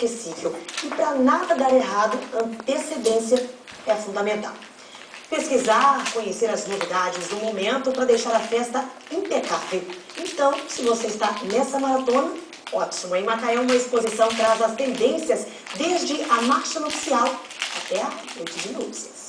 inesquecível. E para nada dar errado, antecedência é fundamental. Pesquisar, conhecer as novidades do momento para deixar a festa impecável. Então, se você está nessa maratona, ótimo. Em Macaé, uma exposição traz as tendências desde a marcha nupcial até a noite de núpcias.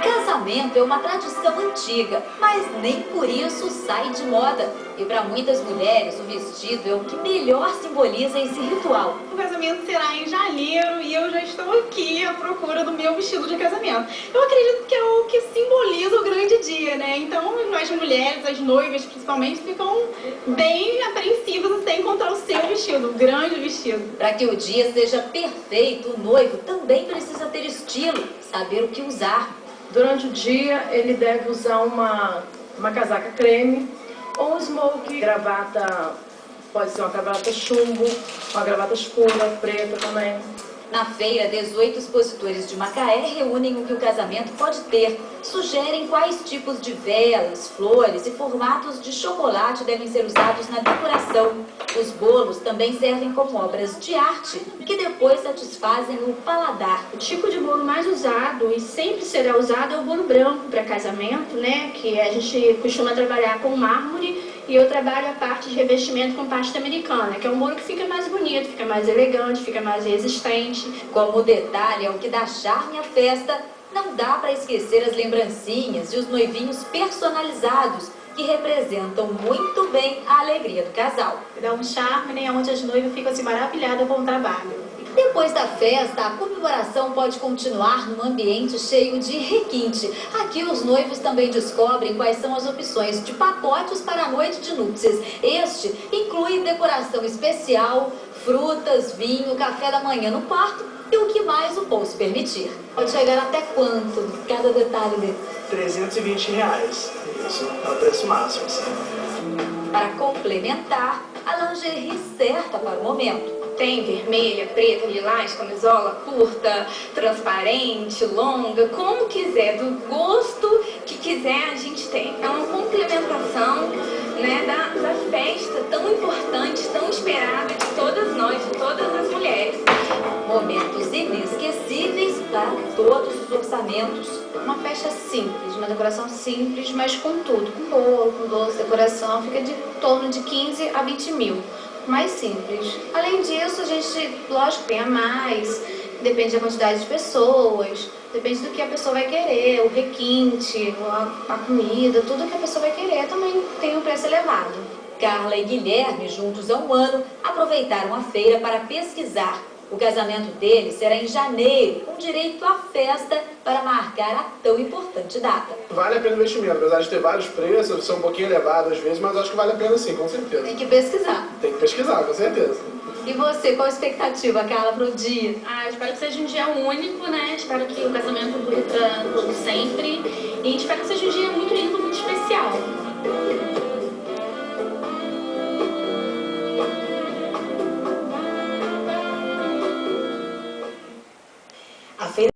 Casamento é uma tradição antiga, mas nem por isso sai de moda. E para muitas mulheres, o vestido é o que melhor simboliza esse ritual. O casamento será em janeiro e eu já estou aqui à procura do meu vestido de casamento. Eu acredito que é o que simboliza o grande dia, né? Então, nós mulheres, as noivas principalmente, ficam bem apreensivas até encontrar o seu vestido, o grande vestido. Para que o dia seja perfeito, o noivo também precisa ter estilo, saber o que usar. Durante o dia, ele deve usar uma casaca creme ou um smoke, gravata, pode ser uma gravata chumbo, uma gravata escura, preta também. Na feira, 18 expositores de Macaé reúnem o que o casamento pode ter. Sugerem quais tipos de velas, flores e formatos de chocolate devem ser usados na decoração. Os bolos também servem como obras de arte, que depois satisfazem o paladar. O tipo de bolo mais usado e sempre será usado é o bolo branco para casamento, né? Que a gente costuma trabalhar com mármore. E eu trabalho a parte de revestimento com pasta americana, que é um bolo que fica mais bonito, fica mais elegante, fica mais resistente. Como detalhe, é o que dá charme à festa, não dá para esquecer as lembrancinhas e os noivinhos personalizados, que representam muito bem a alegria do casal. Dá um charme, né? Onde as noivas ficam assim maravilhadas com o trabalho. Depois da festa, a comemoração pode continuar num ambiente cheio de requinte. Aqui os noivos também descobrem quais são as opções de pacotes para a noite de núpcias. Este inclui decoração especial, frutas, vinho, café da manhã no quarto e o que mais o bolso permitir. Pode chegar até quanto cada detalhe dele? R$320. Isso é o preço máximo, sim. Para complementar, a lingerie certa para o momento. Tem vermelha, preta, lilás, camisola curta, transparente, longa, como quiser, do gosto que quiser a gente tem. É uma complementação, né, da festa tão importante, tão esperada de todas nós, de todas as mulheres. Momentos inesquecíveis para todos os orçamentos. Uma festa simples, uma decoração simples, mas com tudo, com bolo, com doce, decoração, fica de torno de 15 a 20 mil. Mais simples. Além disso, a gente, lógico, tem a mais, depende da quantidade de pessoas, depende do que a pessoa vai querer, o requinte, a comida, tudo que a pessoa vai querer também tem um preço elevado. Carla e Guilherme, juntos há um ano, aproveitaram a feira para pesquisar. O casamento deles será em janeiro, com direito à festa para marcar a tão importante data. Vale a pena o investimento, apesar de ter vários preços, são um pouquinho elevados às vezes, mas acho que vale a pena sim, com certeza. Tem que pesquisar. Tem que pesquisar, com certeza. E você, qual a expectativa, Carla, para o dia? Espero que seja um dia único, né? Espero que o casamento dure para todo sempre. E espero que seja um dia muito lindo, muito especial.